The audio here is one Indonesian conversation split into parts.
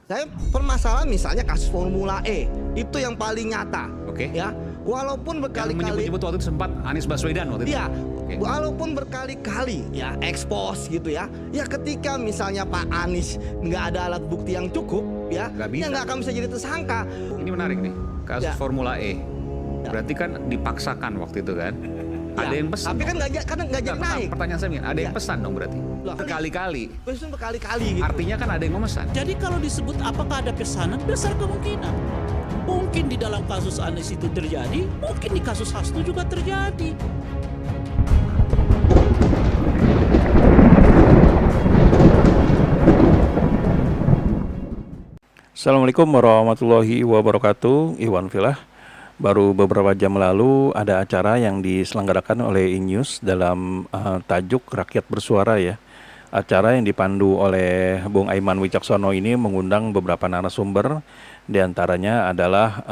Saya permasalahan misalnya kasus Formula E, itu yang paling nyata. Oke. Ya, walaupun Yang berkali-kali menyebut-nyebut waktu itu sempat Anies Baswedan waktu itu. Iya, Oke. walaupun berkali-kali ya ekspos gitu ya. Ya ketika misalnya Pak Anies nggak ada alat bukti yang cukup ya, Nggak ya bisa. nggak akan bisa jadi tersangka. Ini menarik nih, kasus Ya. Formula E. Ya. Berarti kan dipaksakan waktu itu kan? Ya, Ada yang pesan. tapi kan nggak jadi naik. Pertanyaan saya begini, ada yang Ya. pesan dong berarti? Loh, Berkali-kali. Terus berkali-kali gitu. Artinya kan ada yang memesan. Jadi kalau disebut apakah ada pesanan, besar kemungkinan. Mungkin di dalam kasus Anies itu terjadi, mungkin di kasus Hasto juga terjadi. Assalamualaikum warahmatullahi wabarakatuh. Iwan Filah. Baru beberapa jam lalu ada acara yang diselenggarakan oleh INews dalam tajuk Rakyat Bersuara ya. Acara yang dipandu oleh Bung Aiman Wicaksono ini mengundang beberapa narasumber. Di antaranya adalah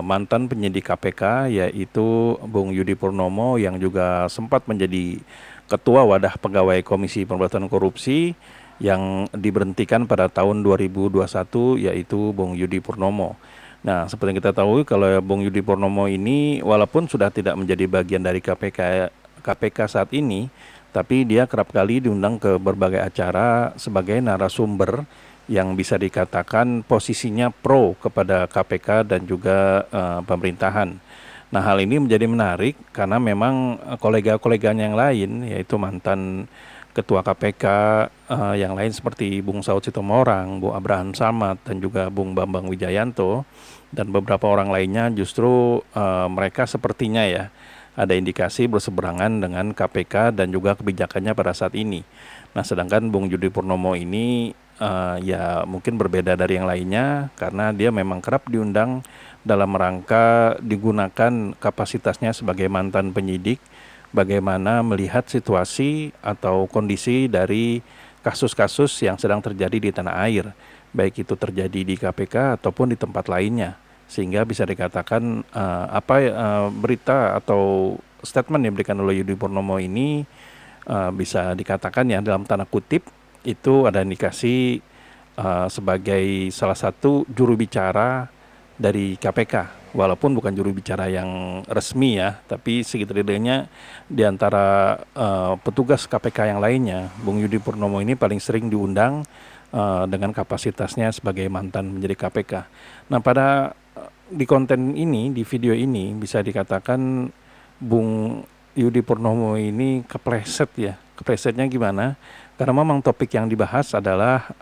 mantan penyidik KPK yaitu Bung Yudi Purnomo yang juga sempat menjadi Ketua Wadah Pegawai Komisi Pemberantasan Korupsi yang diberhentikan pada tahun 2021 yaitu Bung Yudi Purnomo. Nah, seperti yang kita tahu kalau Bung Yudi Purnomo ini walaupun sudah tidak menjadi bagian dari KPK saat ini, tapi dia kerap kali diundang ke berbagai acara sebagai narasumber yang bisa dikatakan posisinya pro kepada KPK dan juga pemerintahan. Nah, hal ini menjadi menarik karena memang kolega-koleganya yang lain yaitu mantan Ketua KPK yang lain seperti Bung Saud Sitomorang, Bung Abraham Samad, dan juga Bung Bambang Wijayanto, dan beberapa orang lainnya justru mereka sepertinya ya ada indikasi berseberangan dengan KPK dan juga kebijakannya pada saat ini. Nah, sedangkan Bung Yudi Purnomo ini ya mungkin berbeda dari yang lainnya karena dia memang kerap diundang dalam rangka digunakan kapasitasnya sebagai mantan penyidik bagaimana melihat situasi atau kondisi dari kasus-kasus yang sedang terjadi di tanah air, baik itu terjadi di KPK ataupun di tempat lainnya, sehingga bisa dikatakan berita atau statement yang diberikan oleh Yudi Purnomo ini bisa dikatakan ya dalam tanda kutip itu ada indikasi sebagai salah satu juru bicara dari KPK. Walaupun bukan juru bicara yang resmi ya, tapi setidaknya di antara petugas KPK yang lainnya, Bung Yudi Purnomo ini paling sering diundang dengan kapasitasnya sebagai mantan menjadi KPK. Nah, di konten ini, di video ini bisa dikatakan Bung Yudi Purnomo ini kepleset ya. Keplesetnya gimana? Karena memang topik yang dibahas adalah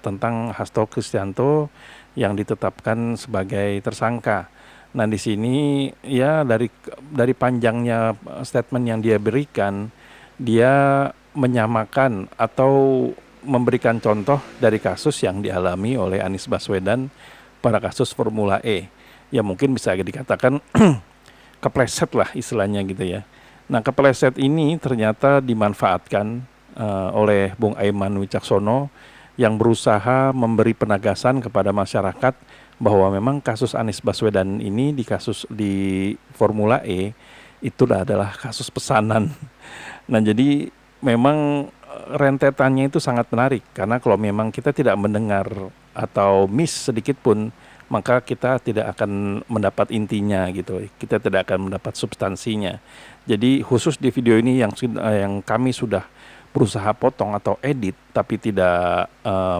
tentang Hasto Kristianto yang ditetapkan sebagai tersangka. Nah, di sini ya dari panjangnya statement yang dia berikan, dia menyamakan atau memberikan contoh dari kasus yang dialami oleh Anies Baswedan pada kasus Formula E. Ya mungkin bisa dikatakan kepleset lah istilahnya gitu ya. Nah, kepleset ini ternyata dimanfaatkan oleh Bung Aiman Wicaksono yang berusaha memberi penegasan kepada masyarakat bahwa memang kasus Anies Baswedan ini di Formula E itu adalah kasus pesanan. Nah, jadi memang rentetannya itu sangat menarik karena kalau memang kita tidak mendengar atau miss sedikit pun maka kita tidak akan mendapat intinya gitu. Kita tidak akan mendapat substansinya. Jadi khusus di video ini yang kami sudah berusaha potong atau edit tapi tidak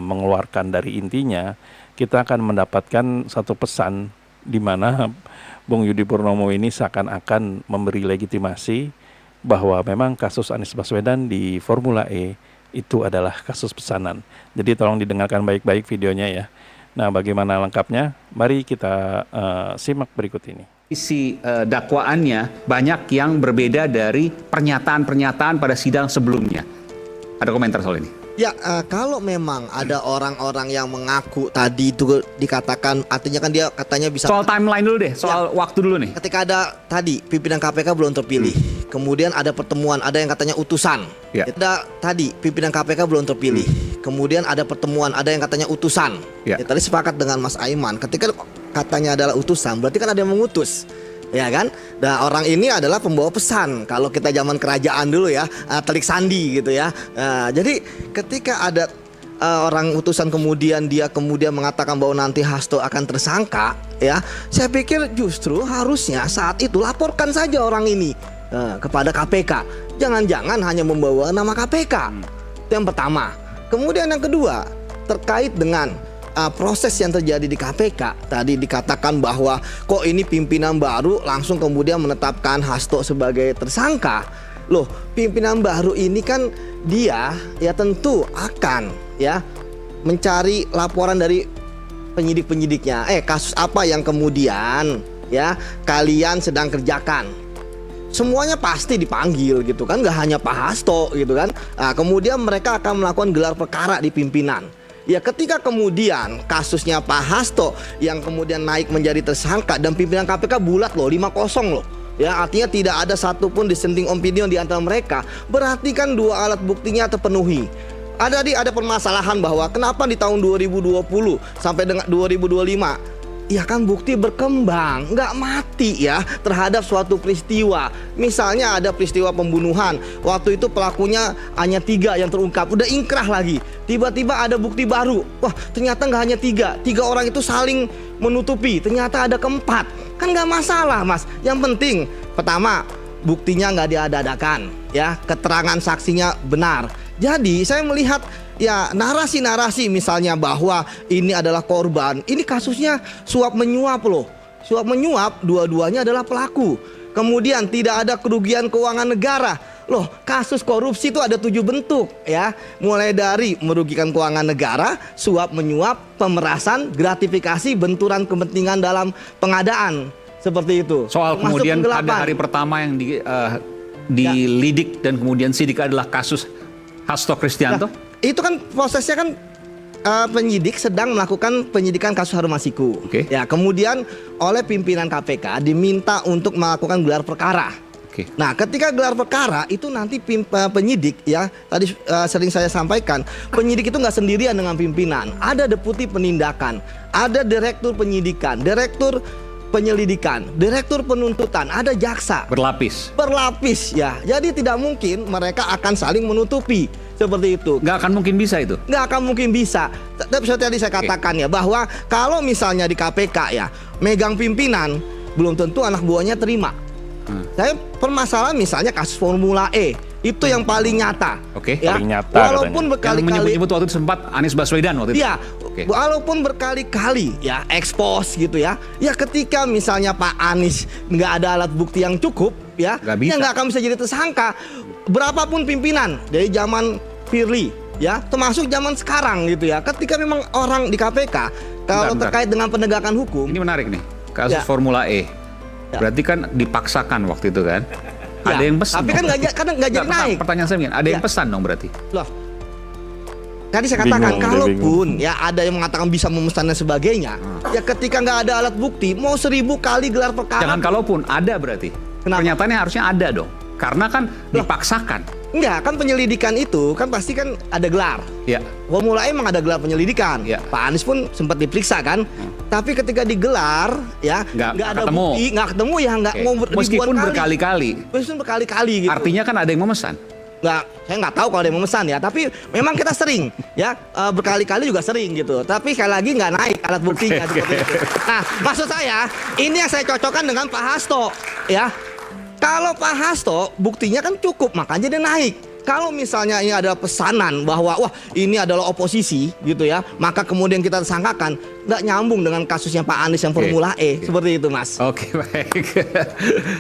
mengeluarkan dari intinya, kita akan mendapatkan satu pesan di mana Bung Yudi Purnomo ini seakan-akan memberi legitimasi bahwa memang kasus Anies Baswedan di Formula E itu adalah kasus pesanan. Jadi tolong didengarkan baik-baik videonya ya. Nah, bagaimana lengkapnya? Mari kita simak berikut ini. Isi dakwaannya banyak yang berbeda dari pernyataan-pernyataan pada sidang sebelumnya. Ada komentar soal ini? Ya, kalau memang ada orang-orang yang mengaku tadi itu dikatakan, artinya kan dia katanya bisa. Soal timeline dulu deh, soal waktu dulu nih. Ketika ada tadi pimpinan KPK belum terpilih, kemudian ada pertemuan, ada yang katanya utusan. Ya. Ada tadi pimpinan KPK belum terpilih, kemudian ada pertemuan, ada yang katanya utusan. Ya. Tadi sepakat dengan Mas Aiman, ketika katanya adalah utusan, berarti kan ada yang mengutus. Ya kan? Nah, orang ini adalah pembawa pesan. Kalau kita zaman kerajaan dulu ya, telik sandi gitu ya. Jadi ketika ada orang utusan kemudian dia kemudian mengatakan bahwa nanti Hasto akan tersangka, ya, saya pikir justru harusnya saat itu laporkan saja orang ini kepada KPK. Jangan-jangan hanya membawa nama KPK. Itu yang pertama. Kemudian yang kedua, terkait dengan proses yang terjadi di KPK. Tadi dikatakan bahwa kok ini pimpinan baru langsung kemudian menetapkan Hasto sebagai tersangka. Loh, pimpinan baru ini kan dia ya tentu akan ya mencari laporan dari penyidik-penyidiknya. Kasus apa yang kemudian ya kalian sedang kerjakan? Semuanya pasti dipanggil gitu kan, nggak hanya Pak Hasto gitu kan. Kemudian mereka akan melakukan gelar perkara di pimpinan. Ya ketika kemudian kasusnya Pak Hasto yang kemudian naik menjadi tersangka dan pimpinan KPK bulat loh 5-0 loh. Ya artinya tidak ada satupun dissenting opinion di antara mereka. Berarti kan dua alat buktinya terpenuhi. Ada permasalahan bahwa kenapa di tahun 2020 sampai dengan 2025 ya kan bukti berkembang, nggak mati ya terhadap suatu peristiwa. Misalnya ada peristiwa pembunuhan, waktu itu pelakunya hanya 3 yang terungkap, udah ingkrah lagi. Tiba-tiba ada bukti baru, wah ternyata nggak hanya 3 orang itu saling menutupi, ternyata ada keempat. Kan nggak masalah mas, yang penting pertama buktinya nggak diada-adakan, ya keterangan saksinya benar. Jadi saya melihat ya narasi-narasi misalnya bahwa ini adalah korban, ini kasusnya suap menyuap loh. Suap menyuap dua-duanya adalah pelaku. Kemudian tidak ada kerugian keuangan negara. Loh, kasus korupsi itu ada 7 bentuk ya. Mulai dari merugikan keuangan negara, suap menyuap, pemerasan, gratifikasi, benturan kepentingan dalam pengadaan. Seperti itu. Soal Termasuk kemudian pada penggelapan. hari pertama yang dilidik dan kemudian sidik adalah kasus Hasto Kristianto. Itu kan prosesnya kan penyidik sedang melakukan penyidikan kasus Harun Masiku. Oke. Ya, kemudian oleh pimpinan KPK diminta untuk melakukan gelar perkara. Oke. Nah, ketika gelar perkara itu nanti penyidik ya, tadi sering saya sampaikan, penyidik itu nggak sendirian dengan pimpinan. Ada deputi penindakan, ada direktur penyidikan, direktur penyelidikan, direktur penuntutan, ada jaksa. Berlapis ya. Jadi tidak mungkin mereka akan saling menutupi seperti itu. Nggak akan mungkin bisa itu. Nggak akan mungkin bisa. Tapi seperti tadi saya katakan ya, bahwa kalau misalnya di KPK ya megang pimpinan, belum tentu anak buahnya terima. Saya permasalahan misalnya kasus Formula E itu yang paling nyata. Oke. Ya. Paling nyata Walaupun katanya. berkali-kali Yang menyebut-nyebut waktu itu sempat Anies Baswedan waktu itu. Iya, walaupun berkali-kali ya expose gitu ya. Ya ketika misalnya Pak Anies nggak ada alat bukti yang cukup ya, Nggak bisa. ya nggak akan bisa jadi tersangka. Berapapun pimpinan dari zaman Firly ya, termasuk zaman sekarang gitu ya. Ketika memang orang di KPK kalau Bentar. terkait dengan penegakan hukum, Ini menarik nih. Kasus Ya. Formula E. Ya. Berarti kan dipaksakan waktu itu kan. Ya, Ada yang pesan. tapi kan dong. kadang nggak jadi Nggak, naik. Pertanyaan saya begini, ada yang Ya. pesan dong berarti. loh. Tadi saya katakan Bingung, dia kalaupun ya ada yang mengatakan bisa memesan dan sebagainya, ya ketika nggak ada alat bukti, mau 1000 kali gelar perkara. Jangan kalaupun ada berarti. Kenapa? Pernyataannya harusnya ada dong. Karena kan dipaksakan. Enggak, kan penyelidikan itu kan pasti kan ada gelar. Ya. Formula E emang ada gelar penyelidikan. Ya. Pak Anies pun sempat diperiksa kan. Tapi ketika digelar ya Nggak ada ketemu. bukti, nggak ketemu ya nggak Oke. mau Meskipun ribuan kali. berkali-kali. Meskipun berkali-kali gitu. Artinya kan ada yang memesan. Nggak, saya nggak tahu kalau ada yang memesan ya. Tapi memang kita sering ya berkali-kali juga sering gitu. Tapi sekali lagi nggak naik alat buktinya. Oke, seperti itu. Nah, maksud saya ini yang saya cocokkan dengan Pak Hasto ya. Kalau Pak Hasto buktinya kan cukup, makanya dia naik. Kalau misalnya ini adalah pesanan bahwa wah ini adalah oposisi gitu ya, maka kemudian kita tersangkakan, nggak nyambung dengan kasusnya Pak Anies yang Formula E. Seperti itu mas. Oke, baik.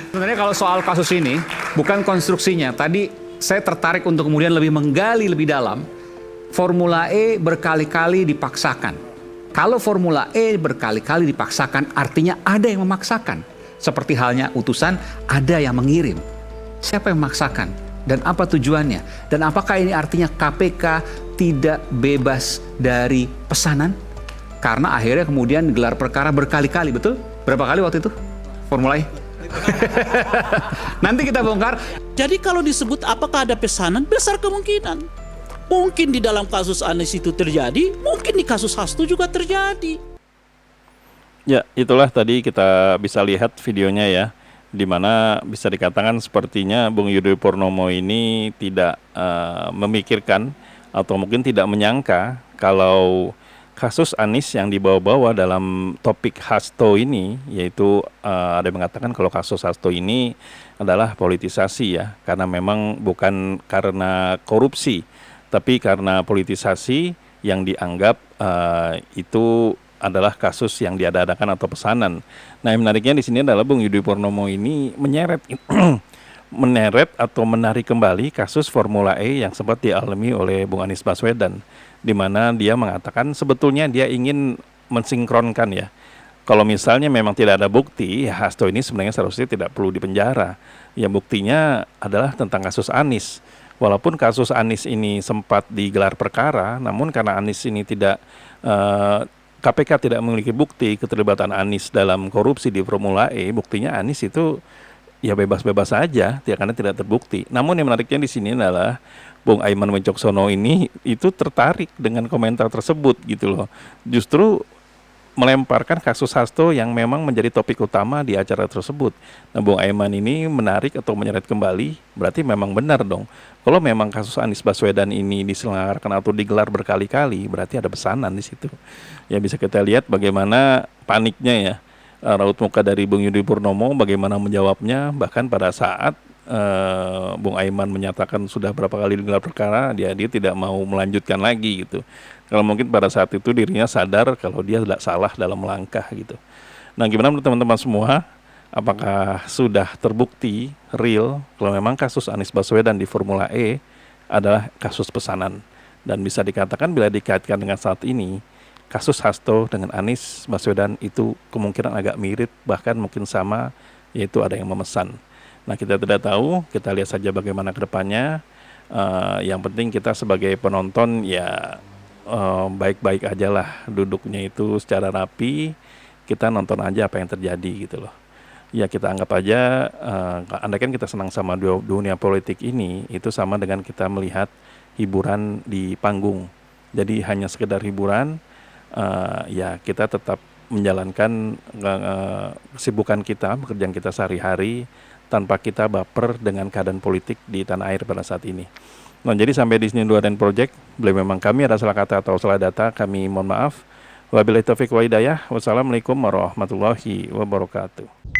Sebenarnya kalau soal kasus ini, bukan konstruksinya. Tadi saya tertarik untuk kemudian lebih menggali lebih dalam. Formula E berkali-kali dipaksakan. Kalau Formula E berkali-kali dipaksakan, artinya ada yang memaksakan. Seperti halnya utusan, ada yang mengirim. Siapa yang memaksakan? Dan apa tujuannya? Dan apakah ini artinya KPK tidak bebas dari pesanan? Karena akhirnya kemudian gelar perkara berkali-kali, betul? Berapa kali waktu itu? Formula E? Nanti kita bongkar. Jadi kalau disebut apakah ada pesanan, besar kemungkinan. Mungkin di dalam kasus Anies itu terjadi, mungkin di kasus Hasto juga terjadi. Ya, itulah tadi kita bisa lihat videonya ya, di mana bisa dikatakan sepertinya Bung Yudhoyono Purnomo ini tidak memikirkan atau mungkin tidak menyangka kalau kasus Anies yang dibawa-bawa dalam topik Hasto ini, yaitu ada yang mengatakan kalau kasus Hasto ini adalah politisasi ya, karena memang bukan karena korupsi, tapi karena politisasi yang dianggap itu adalah kasus yang diada-adakan atau pesanan. Nah, yang menariknya di sini adalah Bung Yudi Purnomo ini menyeret atau menarik kembali kasus Formula E yang sempat dialami oleh Bung Anies Baswedan, di mana dia mengatakan sebetulnya dia ingin mensinkronkan ya. Kalau misalnya memang tidak ada bukti, ya Hasto ini sebenarnya seharusnya tidak perlu dipenjara. Ya buktinya adalah tentang kasus Anies. Walaupun kasus Anies ini sempat digelar perkara, namun karena Anies ini tidak KPK tidak memiliki bukti keterlibatan Anies dalam korupsi di Formula E, buktinya Anies itu ya bebas-bebas saja, karena tidak terbukti. Namun yang menariknya di sini adalah Bung Aiman Wicaksono ini itu tertarik dengan komentar tersebut gitu loh. Justru melemparkan kasus Hasto yang memang menjadi topik utama di acara tersebut. Nah, Bung Aiman ini menarik atau menyeret kembali, berarti memang benar dong. Kalau memang kasus Anies Baswedan ini diselenggarakan atau digelar berkali-kali, berarti ada pesanan di situ. Ya bisa kita lihat bagaimana paniknya ya, raut muka dari Bung Yudi Purnomo, bagaimana menjawabnya, bahkan pada saat Bung Aiman menyatakan sudah berapa kali digelar perkara, dia tidak mau melanjutkan lagi gitu. Kalau mungkin pada saat itu dirinya sadar kalau dia tidak salah dalam langkah gitu. Nah, gimana menurut teman-teman semua? Apakah sudah terbukti real kalau memang kasus Anies Baswedan di Formula E adalah kasus pesanan? Dan bisa dikatakan bila dikaitkan dengan saat ini, kasus Hasto dengan Anies Baswedan itu kemungkinan agak mirip, bahkan mungkin sama, yaitu ada yang memesan. Nah, kita tidak tahu, kita lihat saja bagaimana ke depannya. Yang penting kita sebagai penonton ya baik-baik aja lah, duduknya itu secara rapi, kita nonton aja apa yang terjadi gitu loh. Ya kita anggap aja, andaikan kita senang sama dunia politik ini, itu sama dengan kita melihat hiburan di panggung. Jadi hanya sekedar hiburan, ya kita tetap menjalankan kesibukan kita, pekerjaan kita sehari-hari, tanpa kita baper dengan keadaan politik di tanah air pada saat ini. Nah, jadi sampai di sini dua dan project. Bila memang kami ada salah kata atau salah data, kami mohon maaf. Wabillahi taufiq wa hidayah. Wassalamualaikum warahmatullahi wabarakatuh.